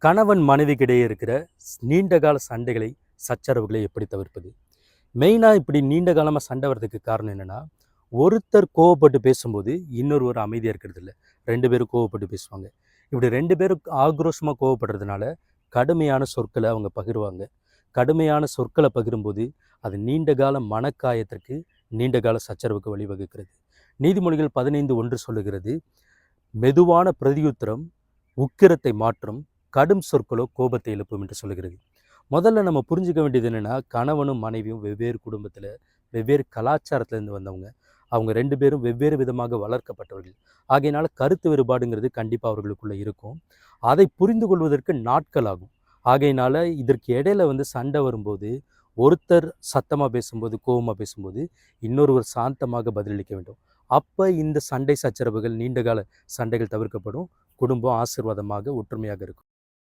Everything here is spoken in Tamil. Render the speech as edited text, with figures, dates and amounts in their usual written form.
கணவன் மனைவிக்கிடையே இருக்கிற நீண்டகால சண்டைகளை, சச்சரவுகளை எப்படி தவிர்ப்பது? மெயினா இப்படி நீண்ட காலமா சண்டை வர்றதுக்கு காரணம் என்னன்னா, ஒருத்தர் கோவப்பட்டு பேசும்போது, இன்னொருவர் அமைதியா இருக்கிறதில்ல. 2 பேரும் கோவப்பட்டு பேசுவாங்க. இப்படி 2 பேரும் ஆக்ரோஷமா கோவப்படுறதுனால, கடுமையான சொற்கள அவங்க பகிர்வாங்க. கடுமையான சொற்கள பகிரும்போது, அது நீண்ட கால மனக்காயத்திற்கு, நீண்ட கால சச்சரவுக்கு வழிவகுக்கிறது. நீதிமொழிகள் 15:1 சொல்லுகிறது, "மெதுவான பிரதியுத்தரம் உக்கிரத்தை மாற்றும், கடும் சொற்களோ கோபத்தை எழுப்பும்" என்று சொல்லுகிறது. முதல்ல நம்ம புரிஞ்சுக்க வேண்டியது என்னென்னா, கணவனும் மனைவியும் வெவ்வேறு குடும்பத்தில் வெவ்வேறு கலாச்சாரத்திலேருந்து வந்தவங்க. அவங்க 2 பேரும் வெவ்வேறு விதமாக வளர்க்கப்பட்டவர்கள். ஆகையினால கருத்து வேறுபாடுங்கிறது கண்டிப்பாக அவர்களுக்குள்ளே இருக்கும். அதை புரிந்து கொள்வதற்கு நாட்கள் ஆகும். ஆகையினால இதற்கு இடையில சண்டை வரும்போது, ஒருத்தர் சத்தமாக பேசும்போது, கோவமாக பேசும்போது, இன்னொருவர் சாந்தமாக பதிலளிக்க வேண்டும். அப்போ இந்த சண்டை சச்சரவுகள், நீண்டகால சண்டைகள் தவிர்க்கப்படும். குடும்பம் ஆசீர்வாதமாக, ஒற்றுமையாக இருக்கும்.